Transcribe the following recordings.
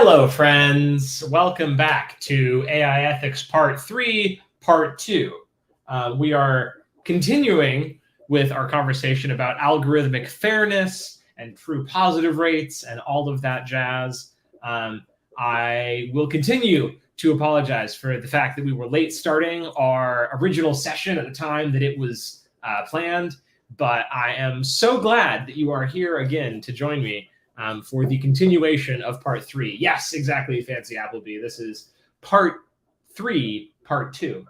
Hello, friends. Welcome back to AI Ethics Part 3, Part 2. We are continuing with our conversation about algorithmic fairness and true positive rates and all of that jazz. I will continue to apologize for the fact that we were late starting our original session at the time that it was planned, but I am so glad that you are here again to join me for the continuation of Part 3. Yes, exactly, Fancy Appleby. This is Part 3, Part 2.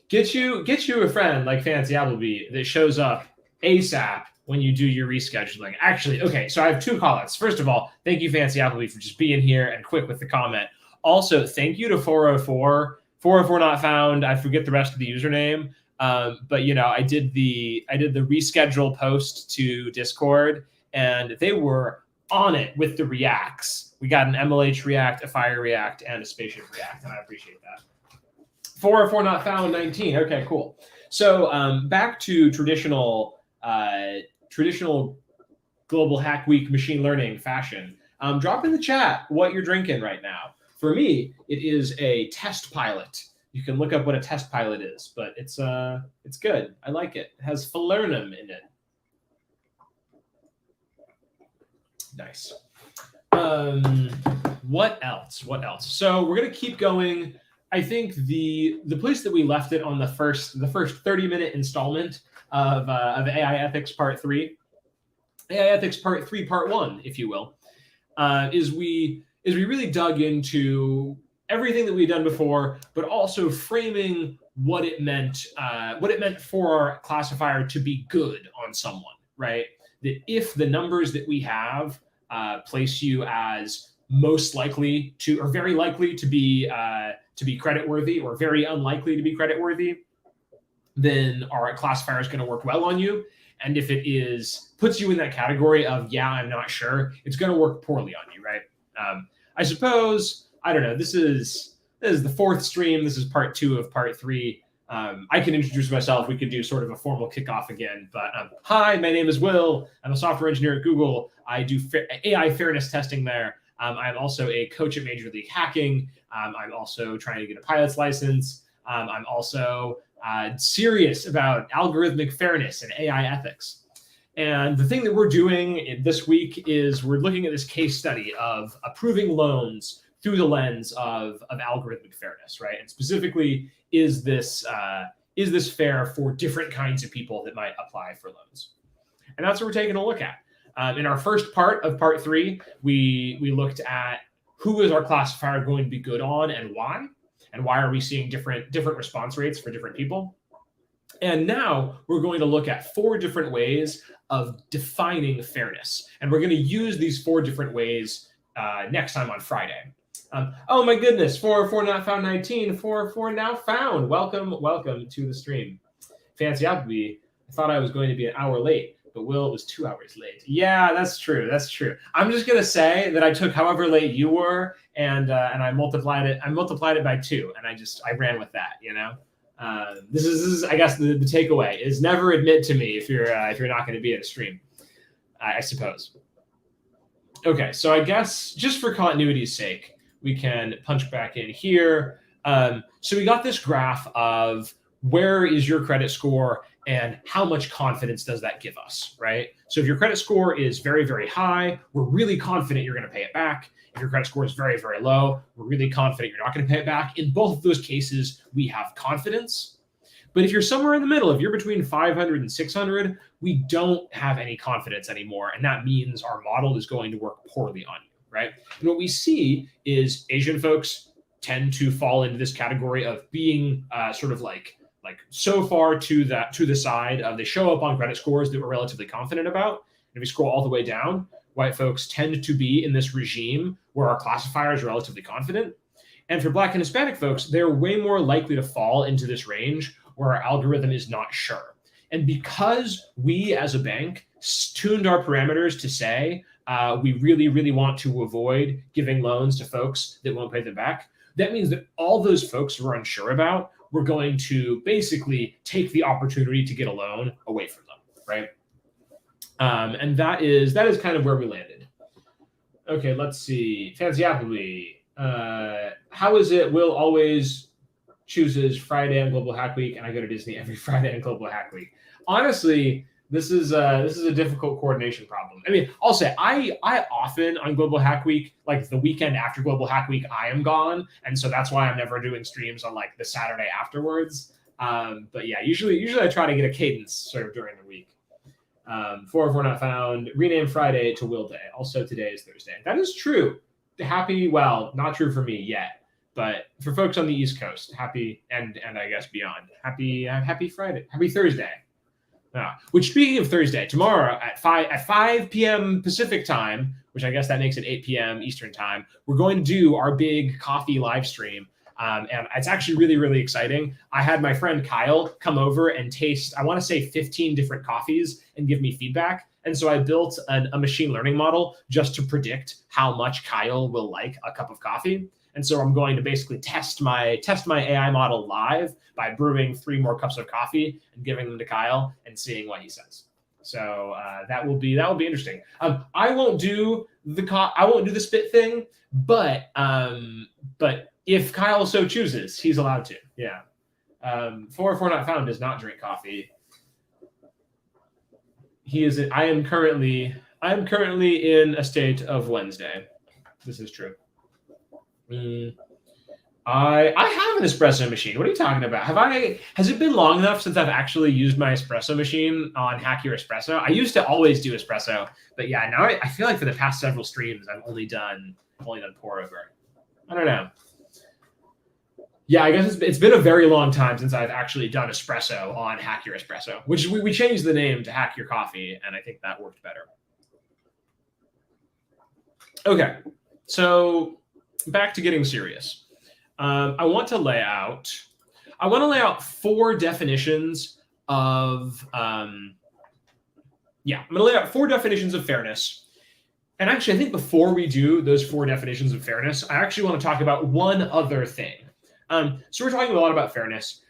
Get you a friend like Fancy Appleby that shows up ASAP when you do your rescheduling. Actually, okay, so I have two call-outs. First of all, thank you, Fancy Appleby, for just being here and quick with the comment. Also, thank you to 404. 404 not found. I forget the rest of the username. But you know, I did the reschedule post to Discord, and they were on it with the reacts. We got an MLH react, a fire react, and a spaceship react, and I appreciate that. 404 not found 19. Okay, cool. So back to traditional Global Hack Week machine learning fashion. Drop in the chat what you're drinking right now. For me, it is a test pilot. You can look up what a test pilot is, but it's good. I like it. It has falernum in it. Nice. What else? So we're gonna keep going. I think the place that we left it on the first 30-minute installment of AI Ethics Part 3, AI Ethics Part 3, Part 1, if you will, is we really dug into everything that we've done before, but also framing what it meant for our classifier to be good on someone, right? That if the numbers that we have place you as most likely to, or very likely to be creditworthy, or very unlikely to be creditworthy, then our classifier is going to work well on you. And if it puts you in that category of, yeah, I'm not sure, it's going to work poorly on you, right? I suppose, I don't know, this is the fourth stream. This is Part 2 of Part 3. I can introduce myself. We could do sort of a formal kickoff again. But hi, my name is Will. I'm a software engineer at Google. I do AI fairness testing there. I'm also a coach at Major League Hacking. I'm also trying to get a pilot's license. I'm also serious about algorithmic fairness and AI ethics. And the thing that we're doing this week is we're looking at this case study of approving loans through the lens of algorithmic fairness, right? And specifically, is this fair for different kinds of people that might apply for loans? And that's what we're taking a look at. In our first part of Part 3, we looked at who is our classifier going to be good on and why are we seeing different response rates for different people. And now we're going to look at 4 different ways of defining fairness. And we're going to use these 4 different ways next time on Friday. Oh my goodness, 404 not found 19, 404 now found. Welcome to the stream. Fancy Appleby, I thought I was going to be an hour late, but Will was 2 hours late. Yeah, that's true. I'm just gonna say that I took however late you were, and I multiplied it by 2, and I ran with that. You know, this is I guess the takeaway is never admit to me if you're not going to be at a stream. I suppose. Okay, so I guess just for continuity's sake, we can punch back in here. So we got this graph of where is your credit score and how much confidence does that give us, right? So if your credit score is very, very high, we're really confident you're going to pay it back. If your credit score is very, very low, we're really confident you're not going to pay it back. In both of those cases, we have confidence. But if you're somewhere in the middle, if you're between 500 and 600, we don't have any confidence anymore. And that means our model is going to work poorly on you, right? And what we see is Asian folks tend to fall into this category of being sort of like so far to the side of, they show up on credit scores that we're relatively confident about. And if we scroll all the way down, white folks tend to be in this regime where our classifier is relatively confident. And for Black and Hispanic folks, they're way more likely to fall into this range where our algorithm is not sure. And because we as a bank tuned our parameters to say we really, really want to avoid giving loans to folks that won't pay them back, that means that all those folks we're unsure about, we're going to basically take the opportunity to get a loan away from them, right? And that is kind of where we landed. Okay, let's see. Fancy Appleby. How is it? Will always chooses Friday on Global Hack Week, and I go to Disney every Friday on Global Hack Week. Honestly, this is a difficult coordination problem. I mean, I'll say I often on Global Hack Week, like the weekend after Global Hack Week, I am gone, and so that's why I'm never doing streams on like the Saturday afterwards. But yeah, usually I try to get a cadence sort of during the week. 404 not found. Rename Friday to Will Day. Also, today is Thursday. That is true. Happy. Well, not true for me yet, but for folks on the East Coast, happy and I guess beyond. Happy Friday. Happy Thursday. Which, speaking of Thursday, tomorrow at 5 p.m. Pacific time, which I guess that makes it 8 p.m. Eastern time, we're going to do our big coffee live stream. And it's actually really, really exciting. I had my friend Kyle come over and taste, I want to say 15 different coffees and give me feedback. And so I built a machine learning model just to predict how much Kyle will like a cup of coffee. And so I'm going to basically test my AI model live by brewing 3 more cups of coffee and giving them to Kyle and seeing what he says. So that will be interesting. I won't do the spit thing, but if Kyle so chooses, he's allowed to. Yeah. 404 not found does not drink coffee. I am currently in a state of Wednesday. This is true. I have an espresso machine. What are you talking about? Has it been long enough since I've actually used my espresso machine on Hack Your Espresso? I used to always do espresso, but yeah, now I feel like for the past several streams I've only done pour over. I don't know. Yeah, I guess it's been a very long time since I've actually done espresso on Hack Your Espresso, which we changed the name to Hack Your Coffee, and I think that worked better. Okay, so back to getting serious. I want to lay out 4 definitions of I'm going to lay out 4 definitions of fairness. And actually, I think before we do those 4 definitions of fairness, I actually want to talk about one other thing. So we're talking a lot about fairness.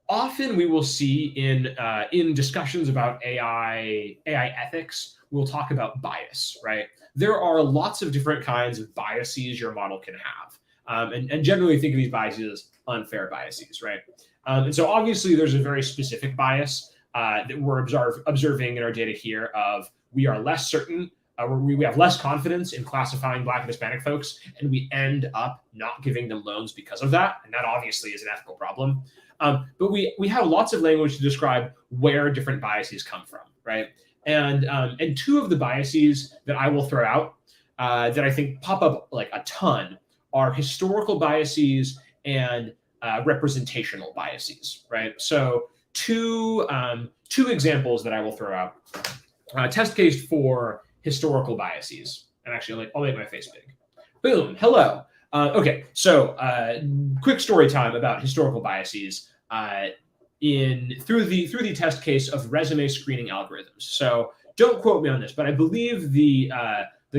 Often we will see in discussions about AI ethics, we'll talk about bias, right? There are lots of different kinds of biases your model can have. And generally think of these biases as unfair biases, right? And so obviously there's a very specific bias that we're observing in our data here of we are less certain, we have less confidence in classifying Black and Hispanic folks, and we end up not giving them loans because of that. And that obviously is an ethical problem. But we have lots of language to describe where different biases come from, right? And 2 of the biases that I will throw out that I think pop up like a ton are historical biases and representational biases, right? So two examples that I will throw out. Test case for historical biases. And actually, I'll make my face big. Boom. Hello. Okay. So quick story time about historical biases through the test case of resume screening algorithms. So don't quote me on this, but I believe the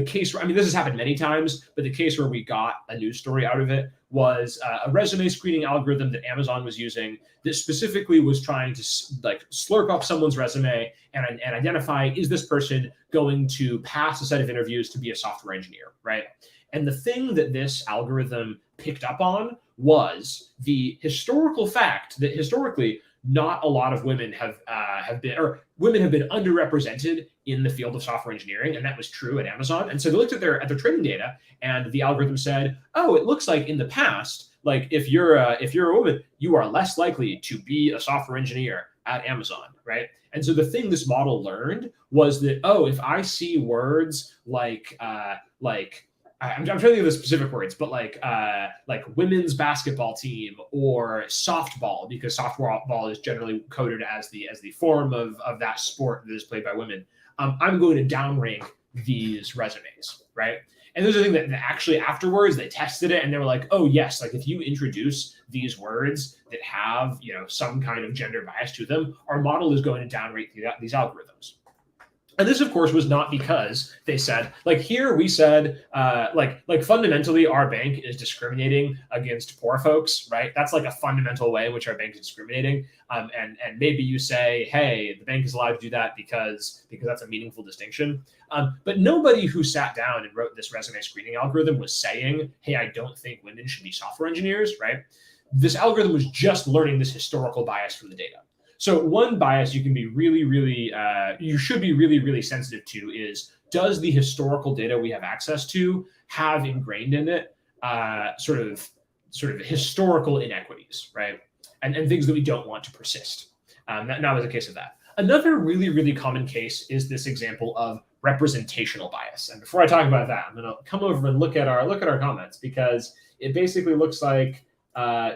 case, I mean, this has happened many times, but the case where we got a news story out of it was a resume screening algorithm that Amazon was using that specifically was trying to like slurp up someone's resume and identify, is this person going to pass a set of interviews to be a software engineer, right? And the thing that this algorithm picked up on was the historical fact that historically not a lot of women have been underrepresented in the field of software engineering, and that was true at Amazon. And so they looked at their training data, and the algorithm said, "Oh, it looks like in the past, like if you're a woman, you are less likely to be a software engineer at Amazon, right?" And so the thing this model learned was that, oh, if I see words like I'm trying to think of the specific words, but like women's basketball team or softball, because softball is generally coded as the form of that sport that is played by women. I'm going to downrank these resumes, right? And there's a thing that actually afterwards they tested it and they were like, oh yes, like if you introduce these words that have some kind of gender bias to them, our model is going to downrank these algorithms. And this, of course, was not because they said, like here we said, like fundamentally our bank is discriminating against poor folks, right? That's like a fundamental way in which our bank is discriminating. And maybe you say, hey, the bank is allowed to do that because that's a meaningful distinction. But nobody who sat down and wrote this resume screening algorithm was saying, hey, I don't think women should be software engineers, right? This algorithm was just learning this historical bias from the data. So one bias you can be you should be really sensitive to is, does the historical data we have access to have ingrained in it sort of historical inequities, right? And things that we don't want to persist. That was a case of that. Another really common case is this example of representational bias. And before I talk about that, I'm going to come over and look at our comments, because it basically looks like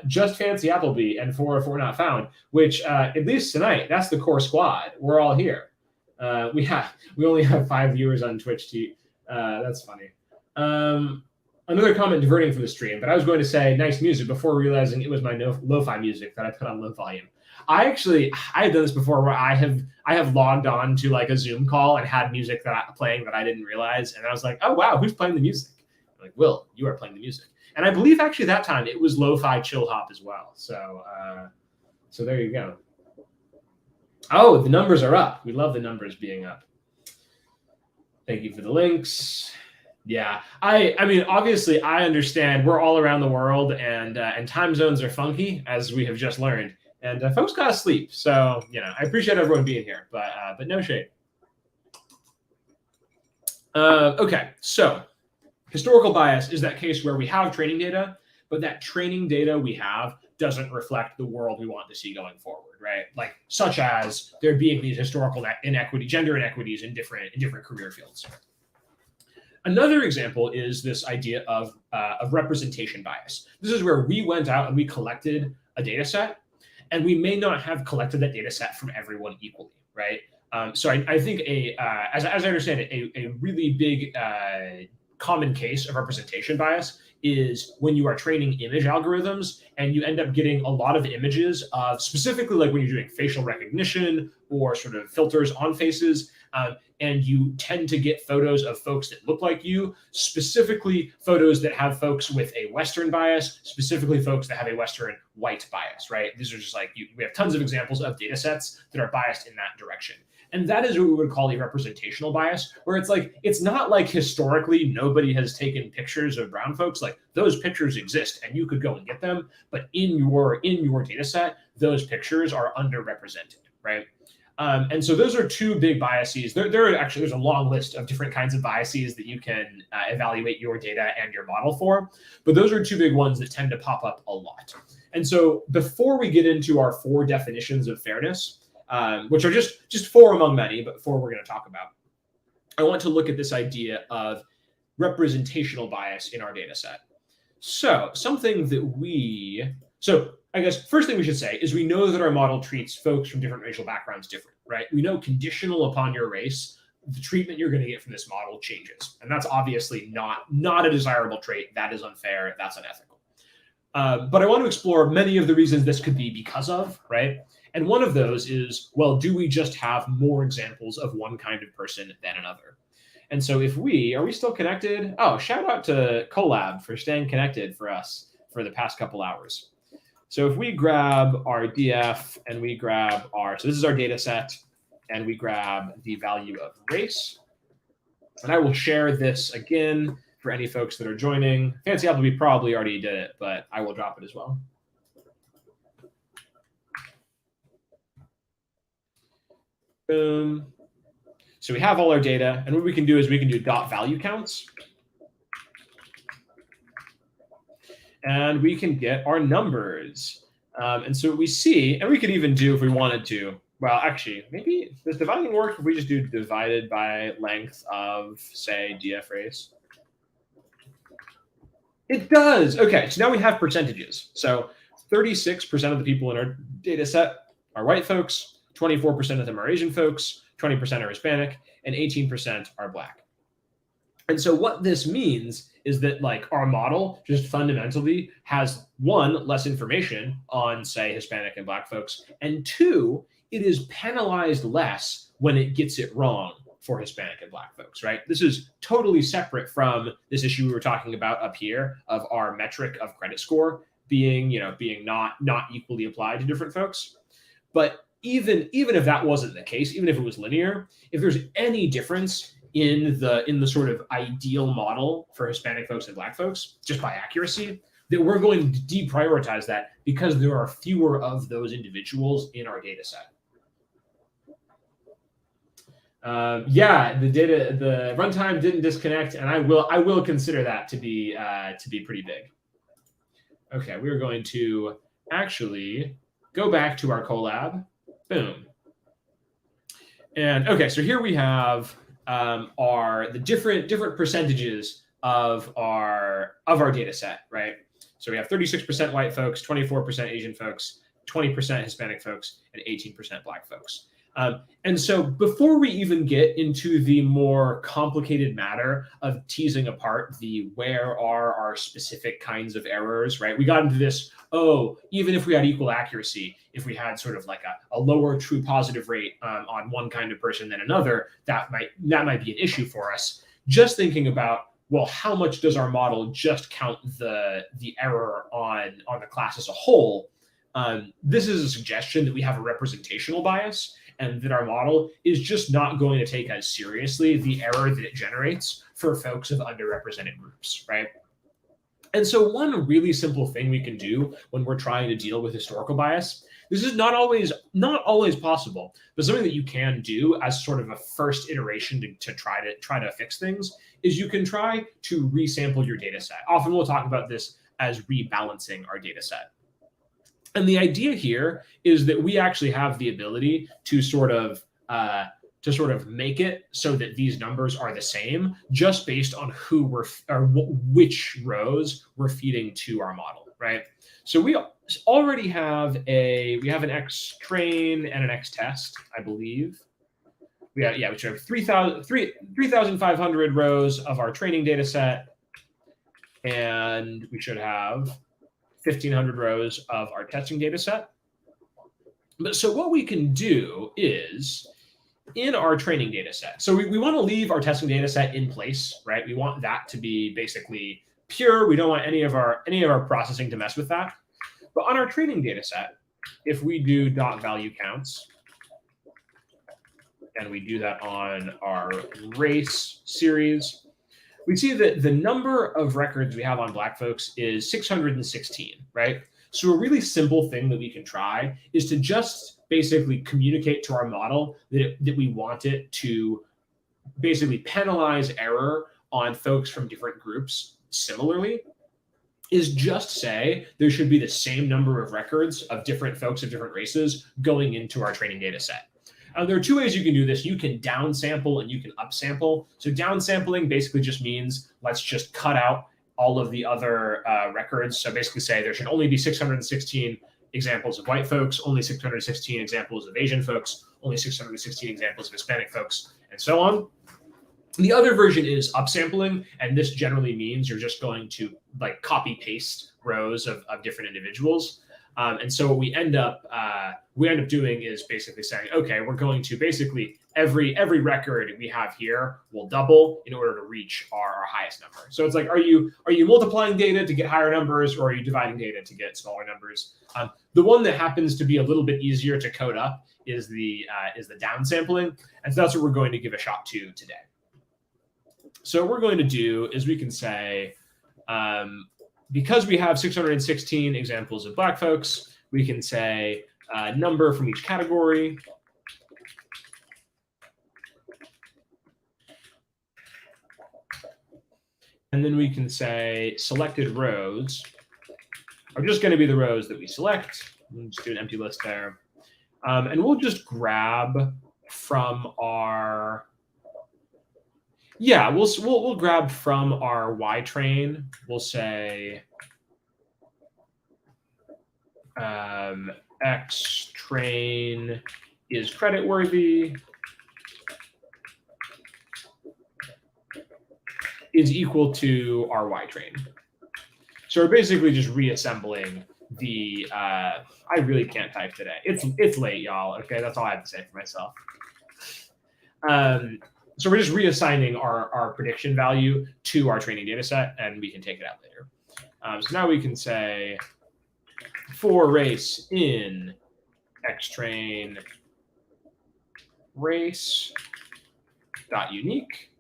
just fancy Appleby and 404 not found, which at least tonight, that's the core squad. We're all here. We only have 5 viewers on Twitch. That's funny. Another comment diverting from the stream, but I was going to say nice music before realizing it was my lo-fi music that I put on low volume. I have done this before, where I have logged on to like a Zoom call and had music playing that I didn't realize, and I was like, oh wow, who's playing the music? I'm like, Will, you are playing the music. And I believe actually that time it was lo-fi chill hop as well. So there you go. Oh, the numbers are up. We love the numbers being up. Thank you for the links. Yeah, I mean, obviously, I understand we're all around the world, and time zones are funky, as we have just learned, and folks gotta sleep. So I appreciate everyone being here, but no shade. Okay, so historical bias is that case where we have training data, but that training data we have doesn't reflect the world we want to see going forward, right? Like such as there being these historical gender inequities in different career fields. Another example is this idea of representation bias. This is where we went out and we collected a data set, and we may not have collected that data set from everyone equally, right? So I think as I understand it, a really big common case of representation bias is when you are training image algorithms and you end up getting a lot of images of, specifically like when you're doing facial recognition or sort of filters on faces, and you tend to get photos of folks that look like you, specifically photos that have folks with a Western bias, specifically folks that have a Western white bias, right? These are just like, we have tons of examples of data sets that are biased in that direction. And that is what we would call a representational bias, where it's like, it's not like historically nobody has taken pictures of brown folks. Like those pictures exist and you could go and get them, but in your data set, those pictures are underrepresented, right? And so those are two big biases. There's a long list of different kinds of biases that you can evaluate your data and your model for, but those are two big ones that tend to pop up a lot. And so before we get into our 4 definitions of fairness, which are just 4 among many, but 4 we're going to talk about, I want to look at this idea of representational bias in our data set. So I guess first thing we should say is we know that our model treats folks from different racial backgrounds different, right? We know conditional upon your race, the treatment you're going to get from this model changes. And that's obviously not a desirable trait. That is unfair. That's unethical. But I want to explore many of the reasons this could be because of, right? And one of those is, well, do we just have more examples of one kind of person than another? And so are we still connected? Oh, shout out to Colab for staying connected for us for the past couple hours. So if we grab our DF and we grab so this is our data set, and we grab the value of race, and I will share this again for any folks that are joining. Fancy Appleby probably already did it, but I will drop it as well. Boom. So we have all our data, and what we can do is we can do dot value counts. And we can get our numbers. And so what we see, and we could even do if we wanted to, well, actually, maybe does dividing work if we just do divided by length of, say, DF race? It does. Okay, so now we have percentages. So 36% of the people in our data set are white folks, 24% of them are Asian folks, 20% are Hispanic, and 18% are Black. And so what this means is that like our model just fundamentally has 1, less information on, say, Hispanic and Black folks, and 2, it is penalized less when it gets it wrong for Hispanic and Black folks, right? This is totally separate from this issue we were talking about up here of our metric of credit score being not equally applied to different folks. But even if that wasn't the case, even if it was linear, if there's any difference in the sort of ideal model for Hispanic folks and Black folks, just by accuracy, that we're going to deprioritize that because there are fewer of those individuals in our data set. Yeah, the runtime didn't disconnect, and I will consider that to be pretty big. Okay, we're going to actually go back to our Colab. Boom. And okay, so here we have the different percentages of our data set, right? So we have 36% white folks, 24% Asian folks, 20% Hispanic folks, and 18% Black folks. And so before we even get into the more complicated matter of teasing apart the where are our specific kinds of errors, right? We got into this, even if we had equal accuracy, if we had sort of like a lower true positive rate on one kind of person than another, that might be an issue for us. Just thinking about, well, how much does our model just count the error on the class as a whole? This is a suggestion that we have a representational bias, and that our model is just not going to take as seriously the error that it generates for folks of underrepresented groups, right? And so one really simple thing we can do when we're trying to deal with historical bias, this is not always possible, but something that you can do as sort of a first iteration to try to fix things is you can try to resample your data set. Often we'll talk about this as rebalancing our data set. And the idea here is that we actually have the ability to sort of make it so that these numbers are the same, just based on which rows we're feeding to our model, right? So we already have an X train and an X test, I believe. We should have 3,500 rows of our training data set, and we should have 1,500 rows of our testing data set. But so what we can do is in our training data set, so we want to leave our testing data set in place, right? We want that to be basically pure. We don't want any of our processing to mess with that. But on our training data set, if we do .value counts, and we do that on our race series, we see that the number of records we have on Black folks is 616, right? So a really simple thing that we can try is to just basically communicate to our model that we want it to basically penalize error on folks from different groups similarly, is just say there should be the same number of records of different folks of different races going into our training data set. There are two ways you can do this. You can downsample and you can upsample. So downsampling basically just means let's just cut out all of the other records. So basically say there should only be 616 examples of white folks, only 616 examples of Asian folks, only 616 examples of Hispanic folks, and so on. The other version is upsampling, and this generally means you're just going to like copy paste rows of different individuals. And so what we end up doing is basically saying, okay, we're going to basically every record we have here will double in order to reach our highest number. So it's like, are you multiplying data to get higher numbers, or are you dividing data to get smaller numbers? The one that happens to be a little bit easier to code up is the downsampling, and so that's what we're going to give a shot to today. So what we're going to do is we can say, because we have 616 examples of Black folks, we can say number from each category. And then we can say selected rows are just going to be the rows that we select. We'll just do an empty list there. And we'll just grab from our, we'll grab from our Y train. We'll say X train is credit worthy is equal to our Y train. So we're basically just reassembling the, I really can't type today. It's late, y'all. Okay, that's all I have to say for myself. So we're just reassigning our prediction value to our training data set, and we can take it out later. So now we can say for race in xtrain race dot unique.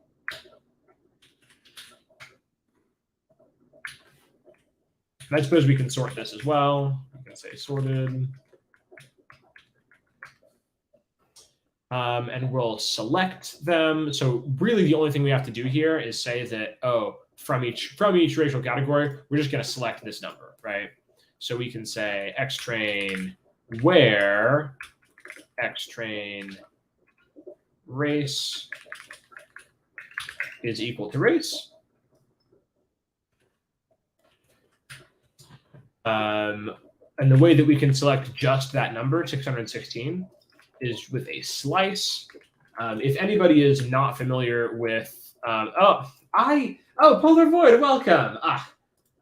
And I suppose we can sort this as well. We can say sorted. And we'll select them. So really the only thing we have to do here is say that, oh, from each racial category, we're just going to select this number, right? So we can say xtrain where xtrain race is equal to race. And the way that we can select just that number, 616, is with a slice. If anybody is not familiar with, Polar Void, welcome.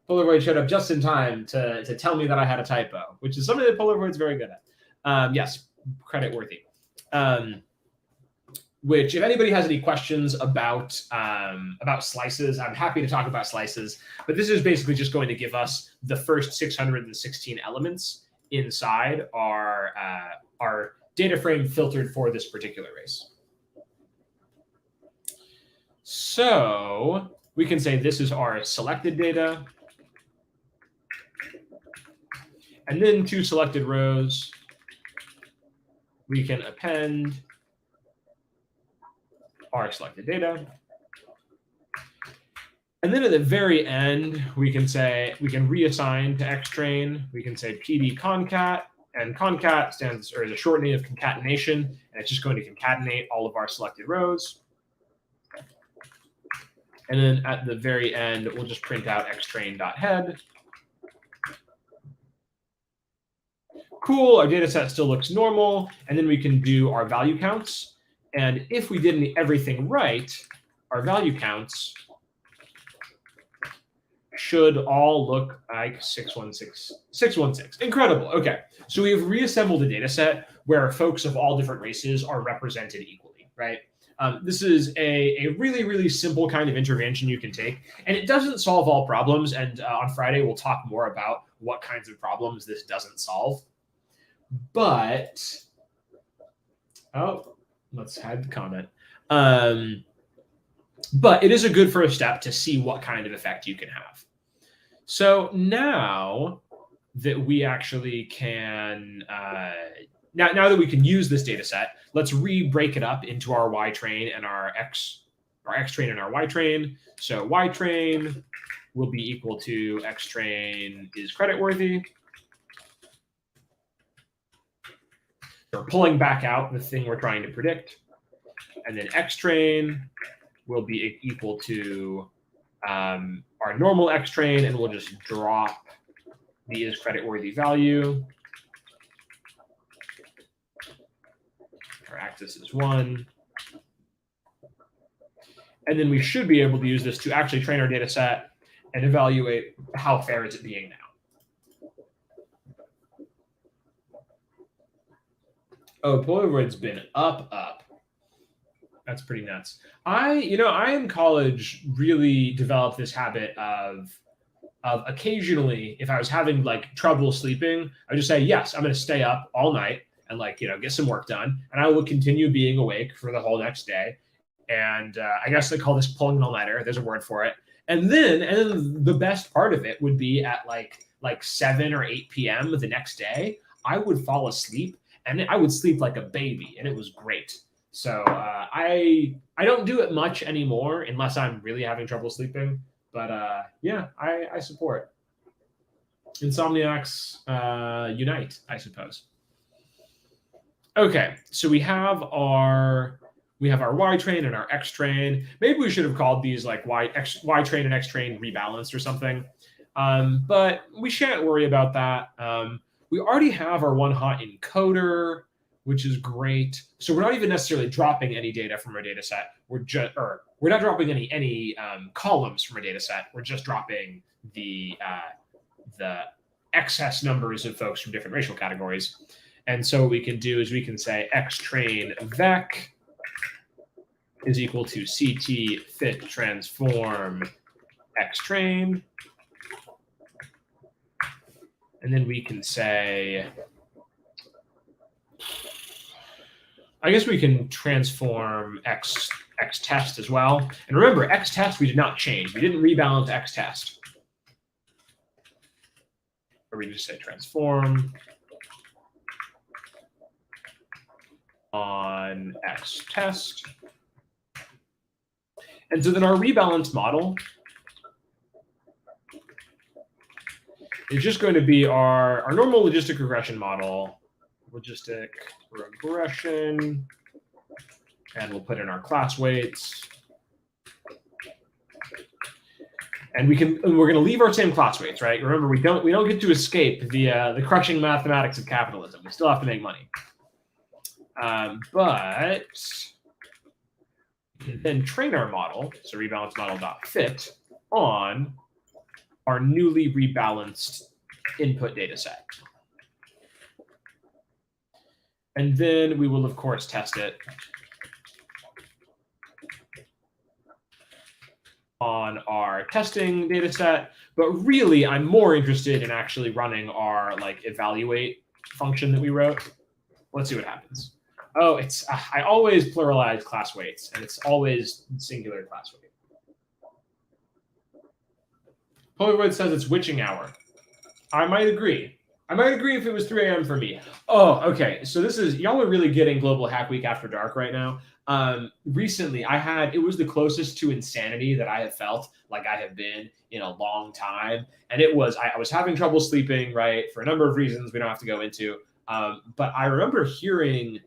Polar Void showed up just in time to tell me that I had a typo, which is something that Polar Void's very good at. Yes, credit worthy. Which, if anybody has any questions about slices, I'm happy to talk about slices. But this is basically just going to give us the first 616 elements inside our data frame filtered for this particular race. So we can say this is our selected data. And then to selected rows, we can append our selected data. And then at the very end, we can reassign to xtrain. We can say PD concat, and concat stands or is a shortening of concatenation, and it's just going to concatenate all of our selected rows. And then at the very end, we'll just print out xtrain.head. Cool, our data set still looks normal. And then we can do our value counts. And if we did everything right, our value counts should all look like 616. 616. Incredible. Okay. So we have reassembled a data set where folks of all different races are represented equally, right? This is a really, really simple kind of intervention you can take. And it doesn't solve all problems. And on Friday, we'll talk more about what kinds of problems this doesn't solve. But, let's hide the comment. But it is a good first step to see what kind of effect you can have. So now that we actually can, now that we can use this data set, let's break it up into our Y train and our X train and our Y train. So Y train will be equal to X train is credit worthy. So we're pulling back out the thing we're trying to predict. And then X train will be equal to our normal X train, and we'll just drop the is credit worthy value. Our axis is 1. And then we should be able to use this to actually train our data set and evaluate how fair is it being now. Oh, Polaroid's been up. That's pretty nuts. I in college really developed this habit of occasionally, if I was having like trouble sleeping, I would just say, yes, I'm going to stay up all night and get some work done. And I would continue being awake for the whole next day. And I guess they call this pulling an all-nighter. There's a word for it. And then the best part of it would be at like 7 or 8 p.m. the next day, I would fall asleep and I would sleep like a baby, and it was great. So I don't do it much anymore unless I'm really having trouble sleeping. But yeah, I support. Insomniacs unite, I suppose. Okay, so we have our Y train and our X train. Maybe we should have called these like Y train and X train rebalanced or something. But we shan't worry about that. We already have our one hot encoder, which is great. So we're not even necessarily dropping any data from our data set. We're not dropping any columns from our data set. We're just dropping the excess numbers of folks from different racial categories. And so what we can do is we can say xtrain vec is equal to CT fit transform X train. And then we can say, I guess we can transform X test as well. And remember, X test we did not change. We didn't rebalance X test. Or we just say transform on X test. And so then our rebalanced model is just going to be our normal logistic regression model. Logistic regression. And we'll put in our class weights. And we're going to leave our same class weights, right? Remember, we don't get to escape the crushing mathematics of capitalism. We still have to make money. But then train our model, so rebalance model.fit, on our newly rebalanced input data set. And then we will, of course, test it on our testing data set. But really, I'm more interested in actually running our evaluate function that we wrote. Let's see what happens. Oh, I always pluralize class weights, and it's always singular class weight. Polaroid says it's witching hour. I might agree. I might agree if it was 3 a.m. for me. Oh, okay. So y'all are really getting Global Hack Week after dark right now. Recently, it was the closest to insanity that I have felt like I have been in a long time. And I was having trouble sleeping, right, for a number of reasons we don't have to go into. But I remember hearing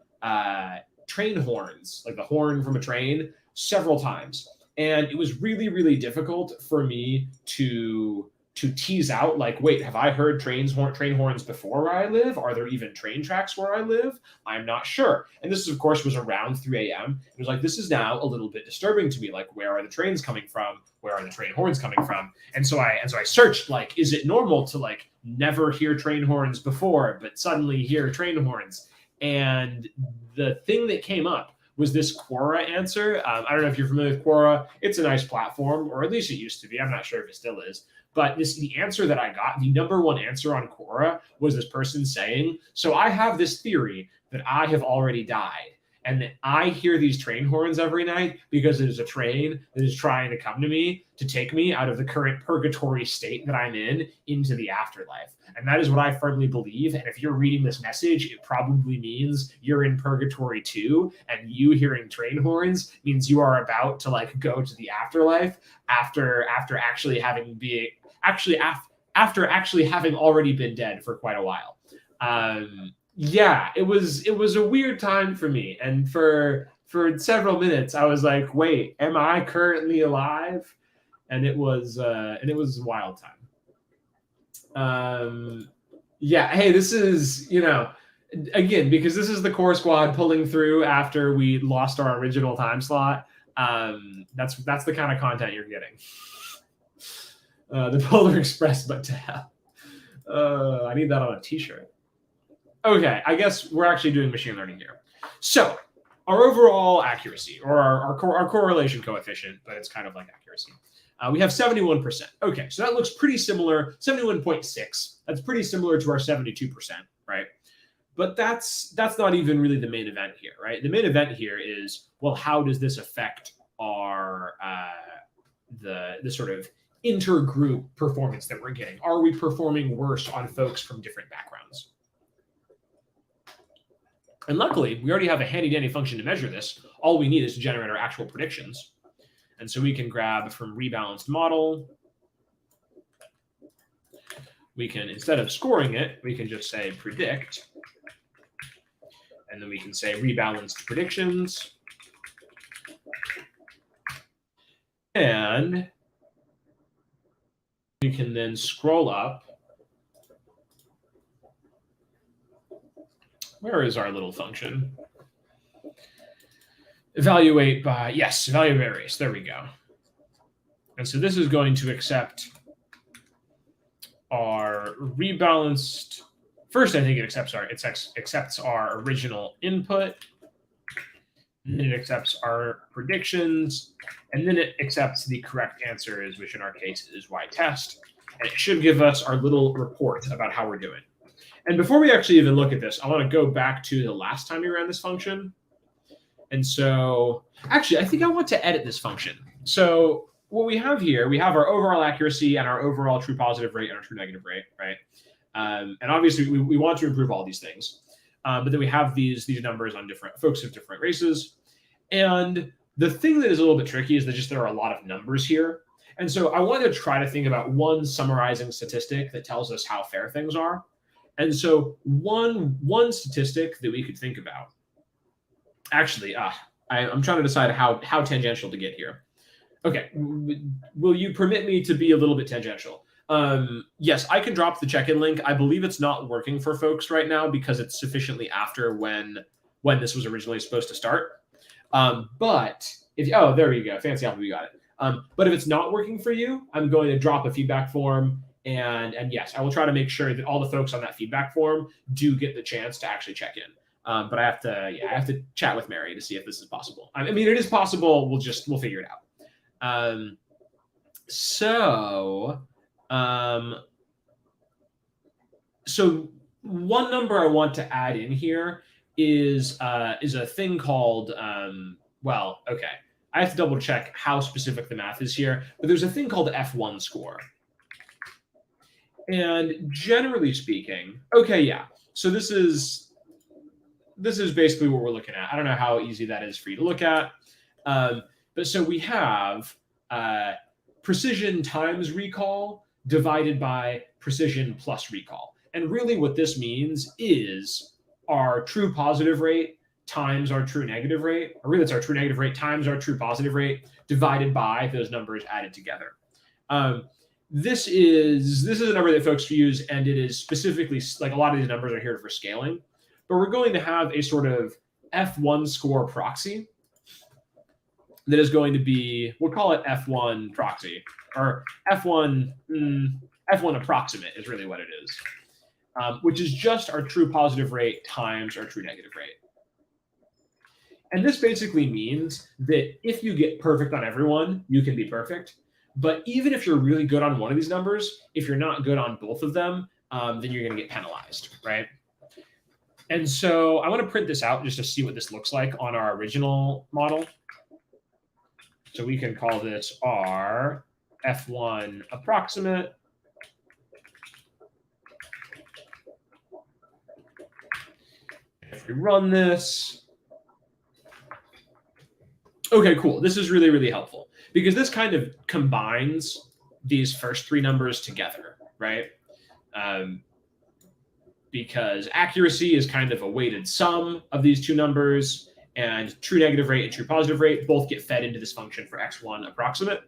train horns, like the horn from a train, several times. And it was really, really difficult for me to tease out, wait, have I heard train horns before where I live? Are there even train tracks where I live? I'm not sure. And this, of course, was around 3 a.m. It was like, this is now a little bit disturbing to me. Where are the trains coming from? Where are the train horns coming from? And so I searched, is it normal to never hear train horns before, but suddenly hear train horns? And the thing that came up was this Quora answer. I don't know if you're familiar with Quora. It's a nice platform, or at least it used to be. I'm not sure if it still is. But the answer that I got, the number one answer on Quora, was this person saying, so I have this theory that I have already died, and that I hear these train horns every night because it is a train that is trying to come to me to take me out of the current purgatory state that I'm in into the afterlife. And that is what I firmly believe. And if you're reading this message, it probably means you're in purgatory too. And you hearing train horns means you are about to go to the afterlife after actually having already been dead for quite a while. Yeah, it was a weird time for me. And for several minutes, I was like, wait, am I currently alive? And it was a wild time. Yeah, hey, this is, again, because this is the core squad pulling through after we lost our original time slot. That's the kind of content you're getting. The Polar Express, but to hell. I need that on a t-shirt. Okay, I guess we're actually doing machine learning here. So our overall accuracy, or our correlation coefficient, but it's kind of like accuracy. We have 71%. Okay, so that looks pretty similar. 71.6. That's pretty similar to our 72%, right? But that's not even really the main event here, right? The main event here is, well, how does this affect our the sort of intergroup performance that we're getting? Are we performing worse on folks from different backgrounds? And luckily, we already have a handy-dandy function to measure this. All we need is to generate our actual predictions. And so we can grab from rebalanced model. We can, instead of scoring it, we can just say predict. And then we can say rebalanced predictions. And we can then scroll up. Where is our little function? Evaluate by, yes, evaluate by race. There we go. And so this is going to accept our rebalanced. First, I think it accepts our original input. and then it accepts our predictions, and then it accepts the correct answers, which in our case is Y test. And it should give us our little report about how we're doing. And before we actually even look at this, I want to go back to the last time we ran this function. And so actually, I think I want to edit this function. So what we have here, we have our overall accuracy and our overall true positive rate and our true negative rate, right? And obviously, we want to improve all these things. But then we have these numbers on different folks of different races. And the thing that is a little bit tricky is that just there are a lot of numbers here. And so I wanted to try to think about one summarizing statistic that tells us how fair things are. And so one statistic that we could think about, actually, I'm trying to decide how tangential to get here. Okay, will you permit me to be a little bit tangential? Yes, I can drop the check-in link. I believe it's not working for folks right now because it's sufficiently after when this was originally supposed to start. But if there you go, fancy Apple, you got it. But if it's not working for you, I'm going to drop a feedback form, and yes, I will try to make sure that all the folks on that feedback form do get the chance to actually check in. But I have to chat with Mary to see if this is possible. I mean, it is possible. We'll figure it out. So one number I want to add in here is a thing called okay. I have to double check how specific the math is here, but there's a thing called F1 score. And generally speaking, okay, yeah. So this is basically what we're looking at. I don't know how easy that is for you to look at. But so we have precision times recall divided by precision plus recall. And really what this means is our true positive rate times our true negative rate, or really it's our true negative rate times our true positive rate divided by those numbers added together. This is a number that folks use, and it is specifically, like, a lot of these numbers are here for scaling. But we're going to have a sort of F1 score proxy that is going to be, we'll call it F1 proxy, or F1 approximate is really what it is, which is just our true positive rate times our true negative rate. And this basically means that if you get perfect on everyone, you can be perfect. But even if you're really good on one of these numbers, if you're not good on both of them, then you're going to get penalized, right? And so I want to print this out just to see what this looks like on our original model. So we can call this our F1 approximate. If we run this, okay, cool. This is really, really helpful because this kind of combines these first three numbers together, right? Because accuracy is kind of a weighted sum of these two numbers, and true negative rate and true positive rate both get fed into this function for X1 approximate.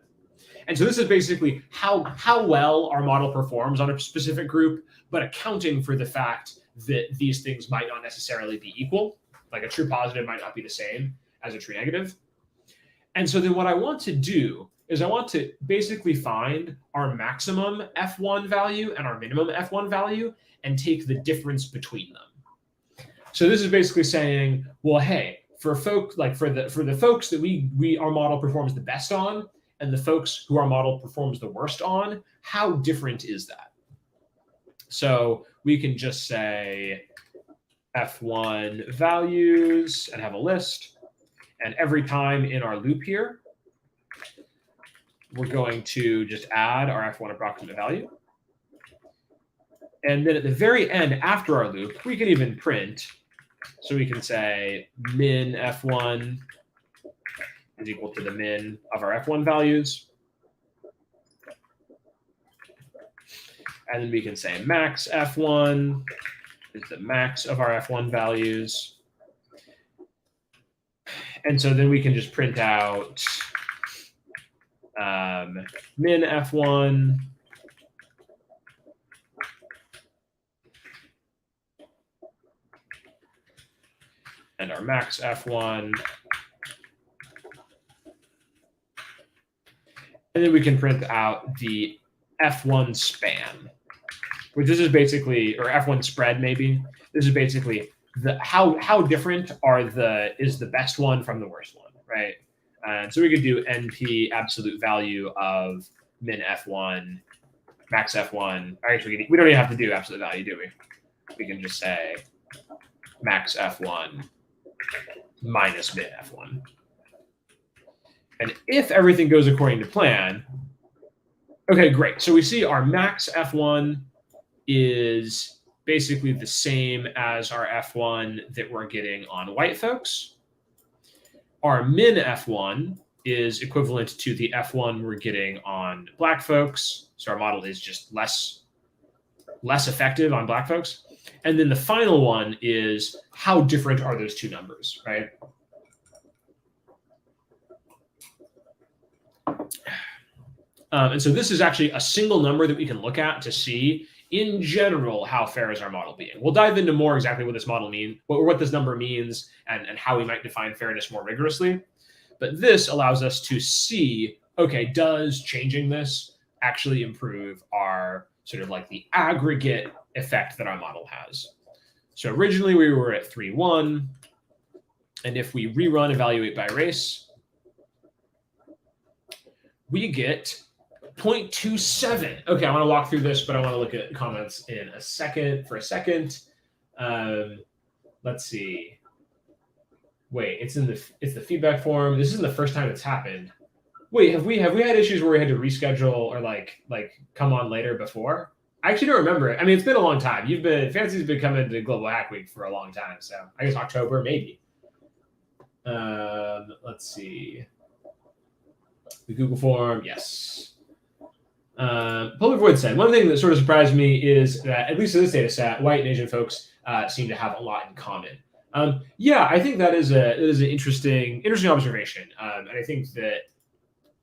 And so this is basically how well our model performs on a specific group, but accounting for the fact that these things might not necessarily be equal. Like a true positive might not be the same as a true negative. And so then what I want to do is I want to basically find our maximum F1 value and our minimum F1 value and take the difference between them. So this is basically saying, well, hey, for folks like for the folks that our model performs the best on, and the folks who our model performs the worst on, how different is that? So we can just say F1 values and have a list. And every time in our loop here, we're going to just add our F1 approximate value. And then at the very end, after our loop, we can even print. So we can say min F1 is equal to the min of our F1 values. And then we can say max F1 is the max of our F1 values. And so then we can just print out min F1 and our max F1. And then we can print out the F1 span, which this is basically, or F1 spread maybe. This is basically how different is the best one from the worst one, right? And so we could do NP absolute value of min F1, max F1. Actually, we don't even have to do absolute value, do we? We can just say max F1 minus min F1. And if everything goes according to plan, okay, great. So we see our max F1 is basically the same as our F1 that we're getting on white folks. Our min F1 is equivalent to the F1 we're getting on black folks. So our model is just less effective on black folks. And then the final one is how different are those two numbers, right? And so this is actually a single number that we can look at to see, in general, how fair is our model being. We'll dive into more exactly what this model means, what this number means, and how we might define fairness more rigorously. But this allows us to see, okay, does changing this actually improve our sort of like the aggregate effect that our model has? So originally we were at 3.1, and if we rerun evaluate by race, we get 0.27. Okay, I want to walk through this, but I want to look at comments in a second. Let's see. Wait, it's the feedback form. This isn't the first time it's happened. Wait, have we had issues where we had to reschedule or like come on later before? I actually don't remember it. I mean, it's been a long time. Fancy's been coming to Global Hack Week for a long time, so I guess October maybe. Let's see. The Google form, yes. Polar Void said, one thing that sort of surprised me is that, at least in this data set, white and Asian folks seem to have a lot in common. Yeah, I think that is an interesting observation. And I think that,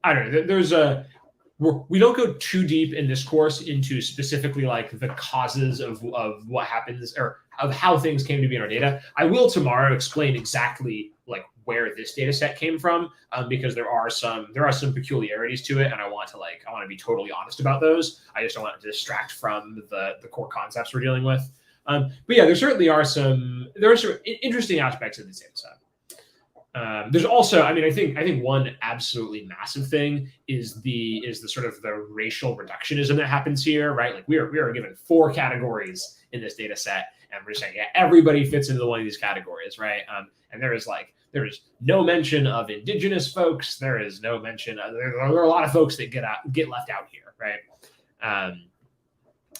I don't know, we don't go too deep in this course into specifically like the causes of what happens or of how things came to be in our data. I will tomorrow explain exactly like where this data set came from, because there are some peculiarities to it, and I want to be totally honest about those. I just don't want to distract from the core concepts we're dealing with. But yeah, there are some interesting aspects of this data set. There's also, I mean, I think one absolutely massive thing is the sort of the racial reductionism that happens here, right? Like we are given 4 categories in this data set, and we're saying, yeah, everybody fits into one of these categories, right? And there is no mention of indigenous folks. There is no mention of, there are a lot of folks that get left out here, right?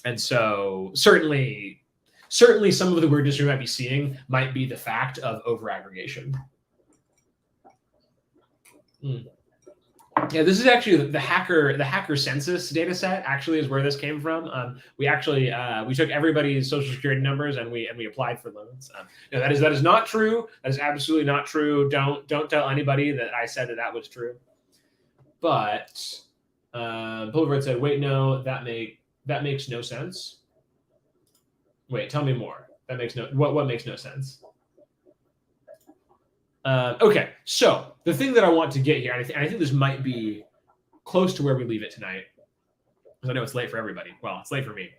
And so certainly some of the weirdness we might be seeing might be the fact of over-aggregation. Yeah, this is actually the hacker census data set actually is where this came from. We actually we took everybody's social security numbers and we applied for loans. No, that is not true. That is absolutely not true. Don't tell anybody that I said that was true. But Boulevard said, wait, no, that makes no sense. Wait, tell me more. That makes what makes no sense? Okay, so the thing that I want to get here, and I think this might be close to where we leave it tonight, because I know it's late for everybody. Well, it's late for me.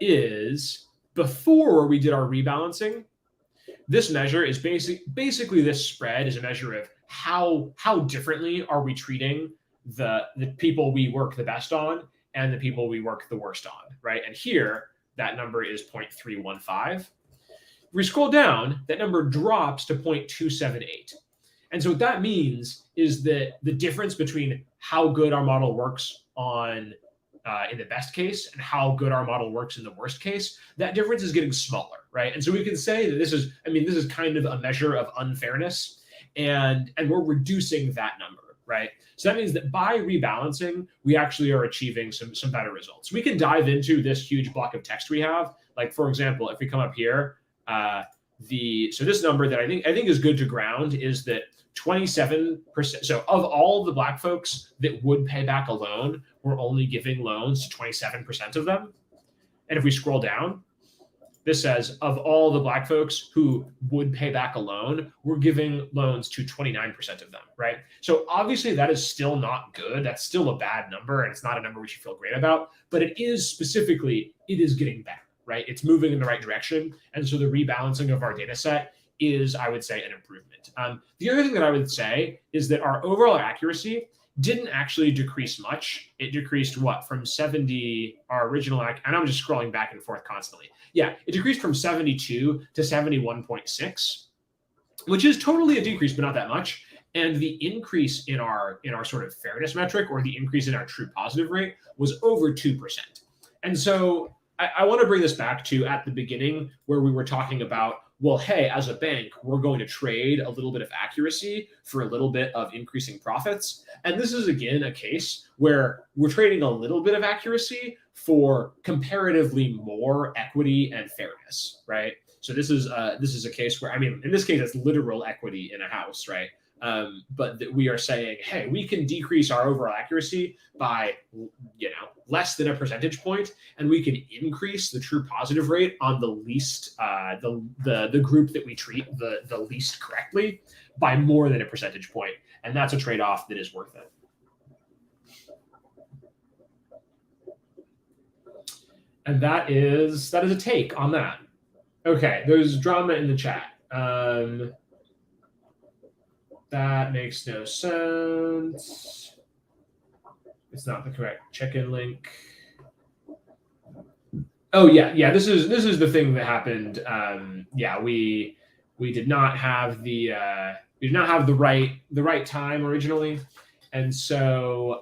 Is before we did our rebalancing, this measure is basically this spread is a measure of how differently are we treating the people we work the best on and the people we work the worst on, right? And here that number is 0.315. If we scroll down, that number drops to 0.278. And so what that means is that the difference between how good our model works on in the best case and how good our model works in the worst case, that difference is getting smaller, right? And so we can say that this is kind of a measure of unfairness, and we're reducing that number, right? So that means that by rebalancing, we actually are achieving some better results. We can dive into this huge block of text we have. Like, for example, if we come up here, so this number that I think is good to ground is that 27%. So of all the Black folks that would pay back a loan, we're only giving loans to 27% of them. And if we scroll down, this says of all the Black folks who would pay back a loan, we're giving loans to 29% of them, right? So obviously that is still not good. That's still a bad number, and it's not a number we should feel great about. But it is getting better, right? It's moving in the right direction. And so the rebalancing of our data set is, I would say, an improvement. The other thing that I would say is that our overall accuracy didn't actually decrease much. It decreased what, from 70, our original, and I'm just scrolling back and forth constantly. Yeah, it decreased from 72 to 71.6, which is totally a decrease, but not that much. And the increase in our sort of fairness metric, or the increase in our true positive rate, was over 2%. And so I want to bring this back to at the beginning where we were talking about, well, hey, as a bank, we're going to trade a little bit of accuracy for a little bit of increasing profits. And this is, again, a case where we're trading a little bit of accuracy for comparatively more equity and fairness, right? So this is a case where, I mean, in this case, it's literal equity in a house, right? But we are saying, hey, we can decrease our overall accuracy by, less than a percentage point, and we can increase the true positive rate on the least, the group that we treat the least correctly by more than a percentage point, and that's a trade-off that is worth it. And that is a take on that. Okay, there's drama in the chat. That makes no sense. It's not the correct check-in link. Oh yeah. This is the thing that happened. We did not have the right time originally, and so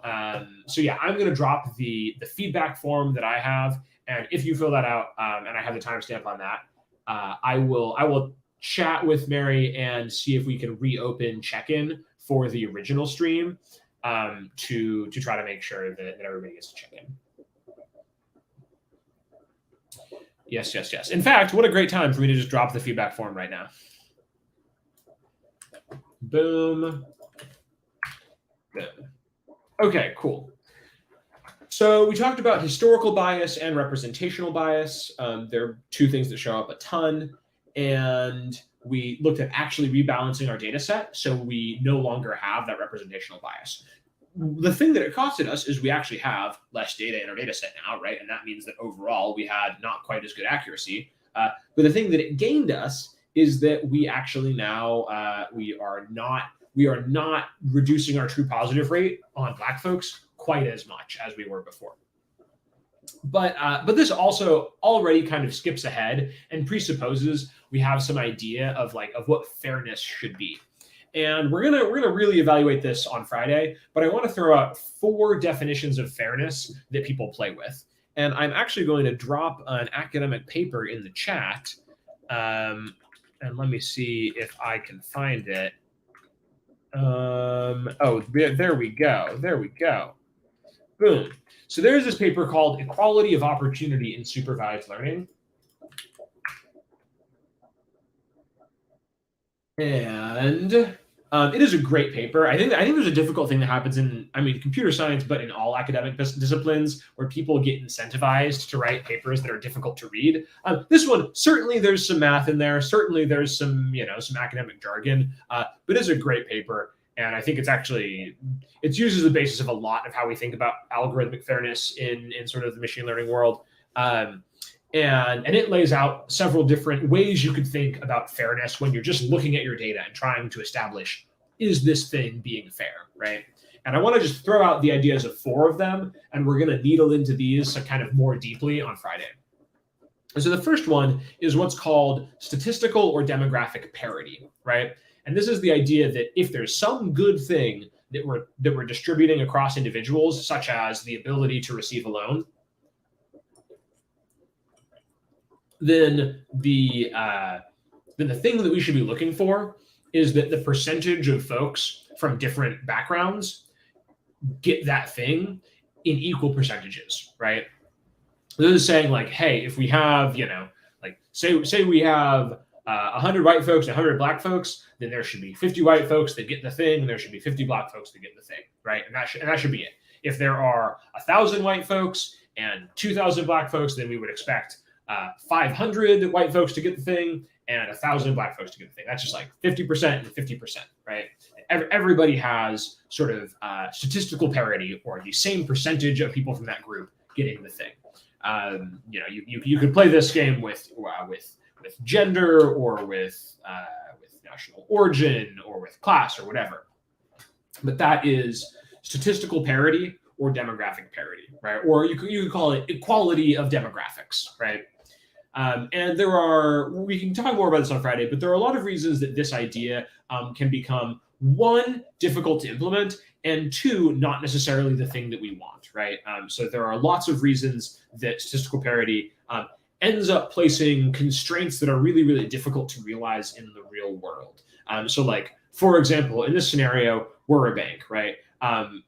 yeah, I'm going to drop the feedback form that I have, and if you fill that out, and I have the timestamp on that, I will chat with Mary and see if we can reopen check-in for the original stream, to try to make sure that everybody gets to check in. Yes. In fact, what a great time for me to just drop the feedback form right now. Boom. Okay, cool. So we talked about historical bias and representational bias. They're two things that show up a ton. And we looked at actually rebalancing our data set, so we no longer have that representational bias. The thing that it costed us is we actually have less data in our data set now, right? And that means that overall we had not quite as good accuracy. But the thing that it gained us is that we actually now we are not reducing our true positive rate on Black folks quite as much as we were before. But this also already kind of skips ahead and presupposes we have some idea of what fairness should be. And we're gonna really evaluate this on Friday, but I want to throw out 4 definitions of fairness that people play with. And I'm actually going to drop an academic paper in the chat. And let me see if I can find it. There we go. Boom. So there's this paper called Equality of Opportunity in Supervised Learning. And it is a great paper. I think there's a difficult thing that happens in, computer science, but in all academic disciplines, where people get incentivized to write papers that are difficult to read. This one, certainly there's some math in there. Certainly there's some academic jargon, but it's a great paper. And I think it's used as the basis of a lot of how we think about algorithmic fairness in sort of the machine learning world. And it lays out several different ways you could think about fairness when you're just looking at your data and trying to establish, is this thing being fair, right? And I want to just throw out the ideas of 4 of them, and we're going to needle into these kind of more deeply on Friday. And so the first one is what's called statistical or demographic parity, right? And this is the idea that if there's some good thing that we're distributing across individuals, such as the ability to receive a loan, then the thing that we should be looking for is that the percentage of folks from different backgrounds get that thing in equal percentages, right? This is saying hey, if we have, say we have 100 white folks and 100 Black folks, then there should be 50 white folks that get the thing, and there should be 50 Black folks that get the thing, right? And that should be it. If there are 1,000 white folks and 2,000 Black folks, then we would expect 500 white folks to get the thing and 1,000 Black folks to get the thing. That's just 50% and 50%, right? Everybody has sort of statistical parity, or the same percentage of people from that group getting the thing. You could play this game with gender or with national origin or with class or whatever. But that is statistical parity or demographic parity, right? Or you could call it equality of demographics, right? And we can talk more about this on Friday, but there are a lot of reasons that this idea can become, one, difficult to implement, and two, not necessarily the thing that we want, right? So there are lots of reasons that statistical parity ends up placing constraints that are really, really difficult to realize in the real world. So like, for example, in this scenario, we're a bank, right?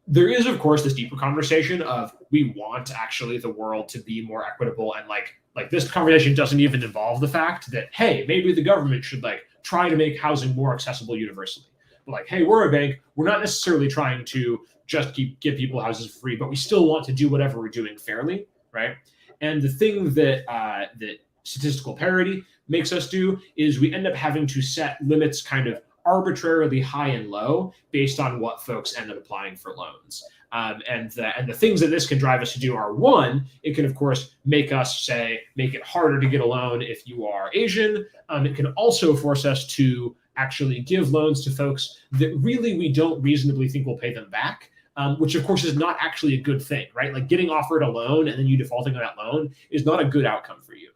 There is, of course, this deeper conversation of we want actually the world to be more equitable, and like this conversation doesn't even involve the fact that, hey, maybe the government should like try to make housing more accessible universally. But like, hey, we're a bank. We're not necessarily trying to just give people houses for free, but we still want to do whatever we're doing fairly, right? And the thing that that statistical parity makes us do is we end up having to set limits kind of arbitrarily high and low based on what folks end up applying for loans. And the things that this can drive us to do are, one, it can, of course, make it harder to get a loan if you are Asian. It can also force us to actually give loans to folks that really we don't reasonably think will pay them back, which, of course, is not actually a good thing, right? Like getting offered a loan and then you defaulting on that loan is not a good outcome for you.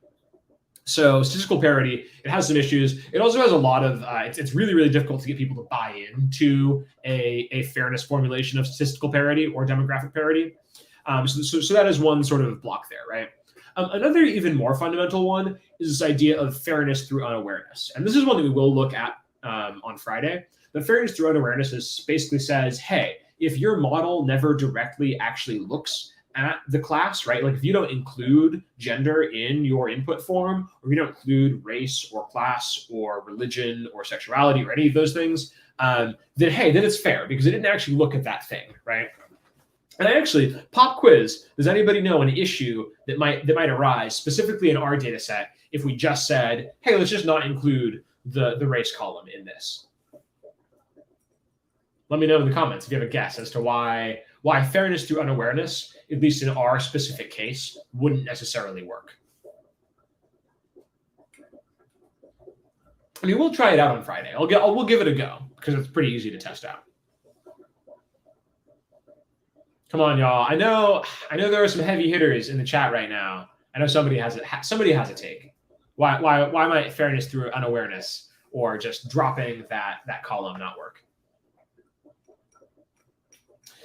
So statistical parity, it has some issues. It also has a lot of, it's really, really difficult to get people to buy into a fairness formulation of statistical parity or demographic parity. So that is one sort of block there, right? Another even more fundamental one is this idea of fairness through unawareness. And this is one that we will look at on Friday. The fairness through unawareness basically says, hey, if your model never directly actually looks at the class, right? Like if you don't include gender in your input form, or you don't include race or class or religion or sexuality or any of those things, then it's fair because it didn't actually look at that thing, right? And actually, pop quiz, does anybody know an issue that might arise specifically in our data set if we just said, hey, let's just not include the race column in this? Let me know in the comments if you have a guess as to why fairness through unawareness, at least in our specific case, wouldn't necessarily work. I mean, we'll try it out on Friday. We'll give it a go because it's pretty easy to test out. Come on, y'all. I know there are some heavy hitters in the chat right now. I know somebody has a take. Why might fairness through unawareness or just dropping that column not work?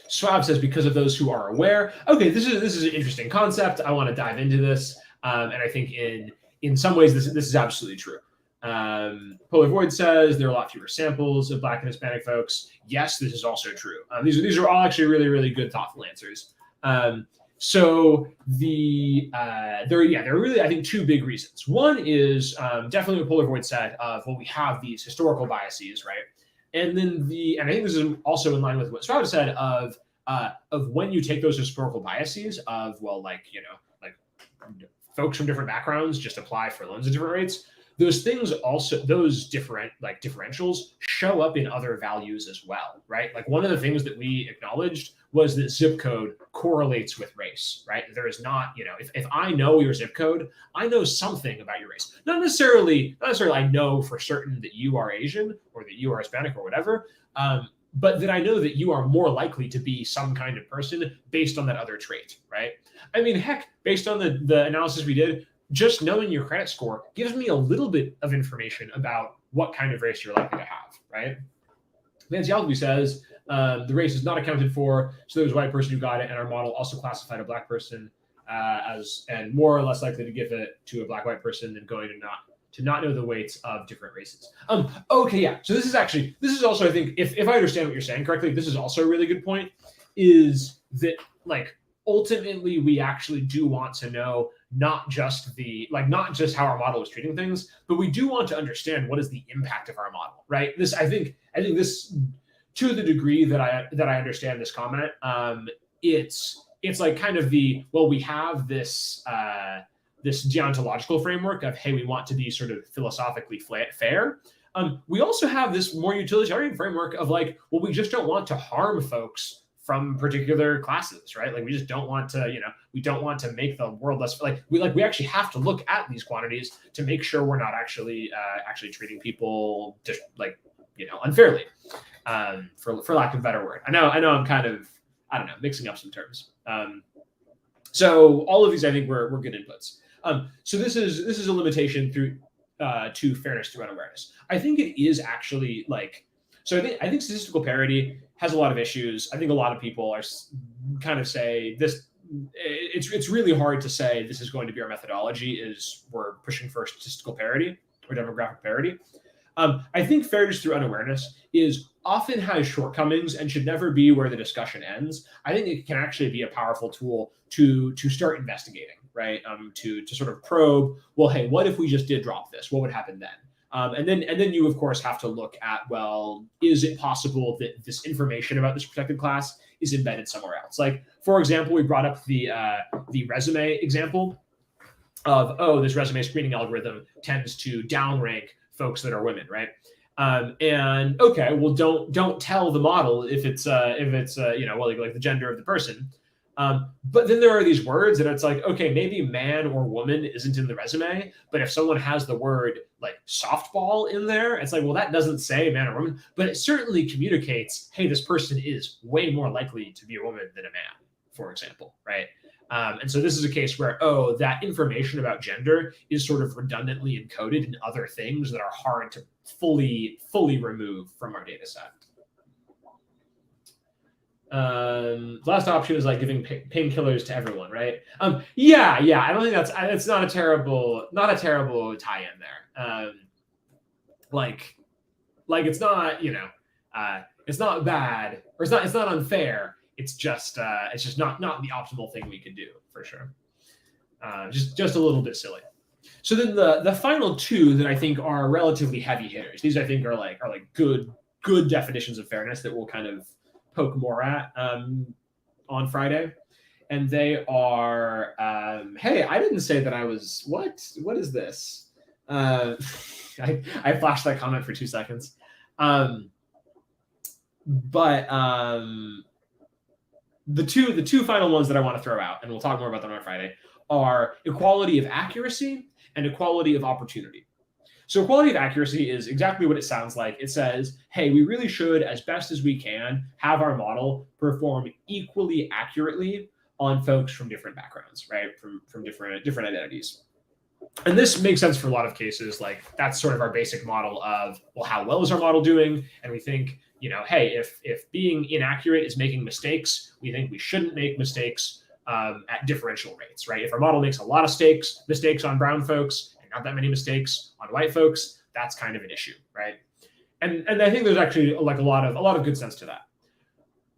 Schwab says because of those who are aware. Okay, this is an interesting concept. I want to dive into this, and I think in some ways this is absolutely true. Polar Void says there are a lot fewer samples of Black and Hispanic folks. Yes, this is also true. These are all actually really, really good, thoughtful answers. So there are really, I think, two big reasons. One is definitely what Polar Void said of, well, we have these historical biases, right? And then and I think this is also in line with what Stroud said of when you take those historical biases of, well, like folks from different backgrounds just apply for loans at different rates. Those things also, those differentials show up in other values as well, right? Like one of the things that we acknowledged was that zip code correlates with race, right? There is not, if I know your zip code, I know something about your race. Not necessarily I know for certain that you are Asian or that you are Hispanic or whatever, but that I know that you are more likely to be some kind of person based on that other trait, right? I mean, heck, based on the analysis we did, just knowing your credit score gives me a little bit of information about what kind of race you're likely to have, right? Nancy Alvey says, the race is not accounted for, so there was a white person who got it, and our model also classified a Black person and more or less likely to give it to a Black-white person than going to not know the weights of different races. Okay, yeah. So this is also, I think, if I understand what you're saying correctly, this is also a really good point, is that like ultimately we actually do want to know not just how our model is treating things, but we do want to understand what is the impact of our model, right? I think this, to the degree that I understand this comment, it's like kind of we have this this deontological framework of, hey, we want to be sort of philosophically fair. We also have this more utilitarian framework of like, well, we just don't want to harm folks from particular classes, right? Like we just don't want to, we don't want to make the world less we actually have to look at these quantities to make sure we're not actually treating people just unfairly, for lack of a better word. I know I'm kind of, I don't know, mixing up some terms. So all of these I think were good inputs. So this is a limitation through to fairness through unawareness. I think it is actually so I think statistical parity has a lot of issues. I think a lot of people are kind of say this. It's really hard to say this is going to be our methodology. Is we're pushing for statistical parity or demographic parity. I think fairness through unawareness often has shortcomings and should never be where the discussion ends. I think it can actually be a powerful tool to start investigating, right? To sort of probe, well, hey, what if we just did drop this? What would happen then? And then you, of course, have to look at, well, is it possible that this information about this protected class is embedded somewhere else? Like, for example, we brought up the resume example of, this resume screening algorithm tends to downrank folks that are women, right? And okay, well, don't tell the model if it's like the gender of the person. But then there are these words and it's like, okay, maybe man or woman isn't in the resume, but if someone has the word like softball in there, it's like, well, that doesn't say man or woman, but it certainly communicates, hey, this person is way more likely to be a woman than a man, for example, right? And so this is a case where, that information about gender is sort of redundantly encoded in other things that are hard to fully remove from our data set. Last option is like giving painkillers to everyone, right? Yeah. I don't think it's not a terrible tie-in there. It's not, it's not bad or it's not unfair. It's just not the optimal thing we could do, for sure. Just a little bit silly. So then the final two that I think are relatively heavy hitters. These I think are like good definitions of fairness that we'll kind of poke more at on Friday. And they are, hey, I didn't say that I was, what is this? I flashed that comment for 2 seconds. The two final ones that I want to throw out, and we'll talk more about them on Friday, are equality of accuracy and equality of opportunity. So equality of accuracy is exactly what it sounds like. It says, hey, we really should, as best as we can, have our model perform equally accurately on folks from different backgrounds, right? From different identities. And this makes sense for a lot of cases. Like that's sort of our basic model of, well, how well is our model doing? And we think, hey, if being inaccurate is making mistakes, we think we shouldn't make mistakes at differential rates, right? If our model makes a lot of mistakes on brown folks and not that many mistakes on white folks, that's kind of an issue, right? And I think there's actually like a lot of good sense to that.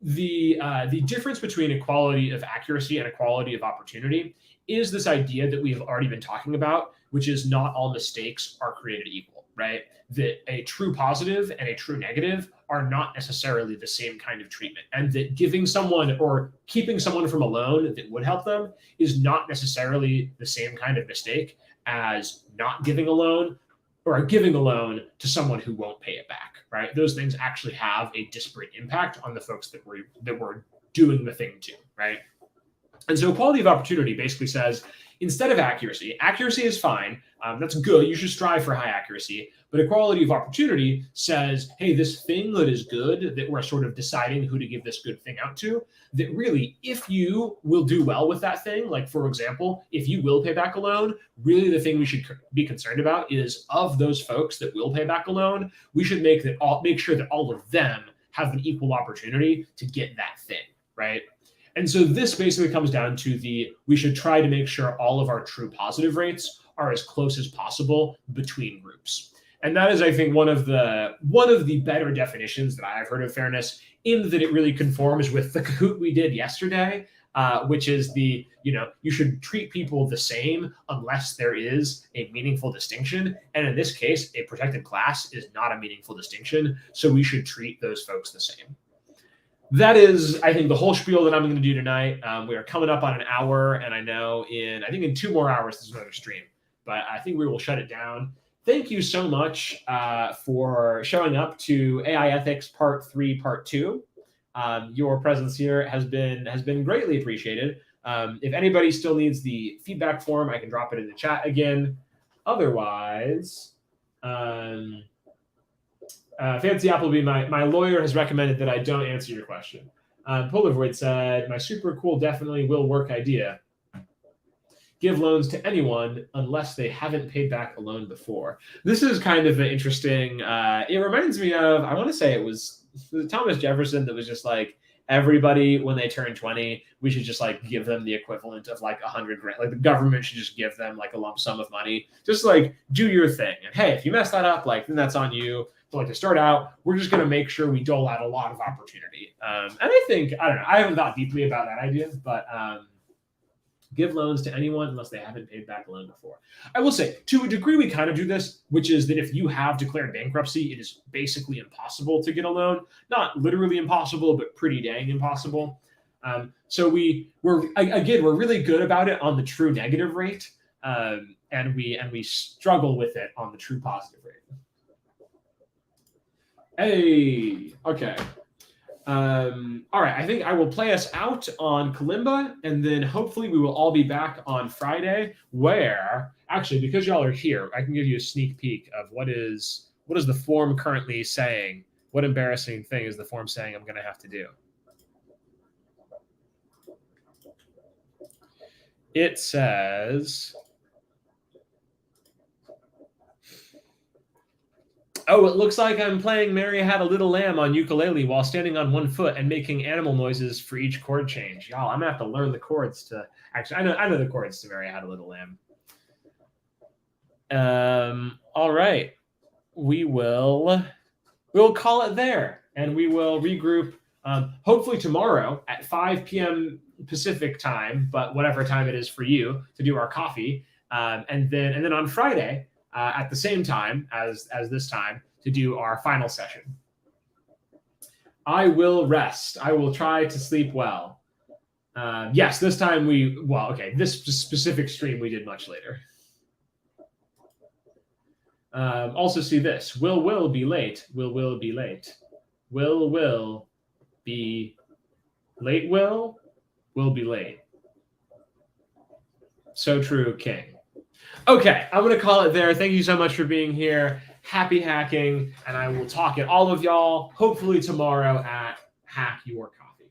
The difference between equality of accuracy and equality of opportunity is this idea that we've already been talking about, which is not all mistakes are created equal, right? That a true positive and a true negative are not necessarily the same kind of treatment, and that giving someone or keeping someone from a loan that would help them is not necessarily the same kind of mistake as not giving a loan or giving a loan to someone who won't pay it back, right? Those things actually have a disparate impact on the folks that we're doing the thing to, right? And so equality of opportunity basically says, instead of accuracy is fine. That's good. You should strive for high accuracy. But equality of opportunity says, hey, this thing that is good, that we're sort of deciding who to give this good thing out to, that really, if you will do well with that thing, like, for example, if you will pay back a loan, really the thing we should be concerned about is of those folks that will pay back a loan, we should make sure that all of them have an equal opportunity to get that thing, right? And so this basically comes down to we should try to make sure all of our true positive rates are as close as possible between groups. And that is, I think, one of the better definitions that I've heard of fairness, in that it really conforms with the Kahoot we did yesterday, which is you should treat people the same unless there is a meaningful distinction. And in this case, a protected class is not a meaningful distinction, so we should treat those folks the same. That is, I think, the whole spiel that I'm going to do tonight. We are coming up on an hour, and I know in 2 more hours, there's another stream. But I think we will shut it down. Thank you so much for showing up to AI Ethics Part 3, Part 2. Your presence here has been greatly appreciated. If anybody still needs the feedback form, I can drop it in the chat again. Otherwise, Fancy Appleby, my lawyer has recommended that I don't answer your question. Polar Void said, my super cool definitely will work idea. Give loans to anyone unless they haven't paid back a loan before. This is kind of an interesting, it reminds me of, I want to say it was Thomas Jefferson that was just like, everybody, when they turn 20, we should just like give them the equivalent of like 100 grand. Like the government should just give them like a lump sum of money. Just like do your thing. And hey, if you mess that up, like then that's on you. But like to start out, we're just going to make sure we dole out a lot of opportunity. And I think, I don't know, I haven't thought deeply about that idea, but give loans to anyone unless they haven't paid back a loan before. I will say, to a degree, we kind of do this, which is that if you have declared bankruptcy, it is basically impossible to get a loan. Not literally impossible, but pretty dang impossible. So we're really good about it on the true negative rate, and we struggle with it on the true positive rate. Hey, okay. All right, I think I will play us out on Kalimba, and then hopefully we will all be back on Friday, where, actually, because y'all are here, I can give you a sneak peek of what is the form currently saying. What embarrassing thing is the form saying I'm going to have to do? It says... Oh, it looks like I'm playing Mary Had a Little Lamb on ukulele while standing on one foot and making animal noises for each chord change. Y'all, I'm going to have to learn the chords to... Actually, I know the chords to Mary Had a Little Lamb. All right. We'll call it there, and we will regroup hopefully tomorrow at 5 p.m. Pacific time, but whatever time it is for you, to do our coffee. And then on Friday... at the same time as this time to do our final session. I will rest. I will try to sleep well. Yes, this time this specific stream we did much later. Also see this. Will be late. Will be late. Will be late. Will be late. So true, King. Okay, I'm going to call it there. Thank you so much for being here. Happy hacking, and I will talk at all of y'all hopefully tomorrow at Hack Your Coffee.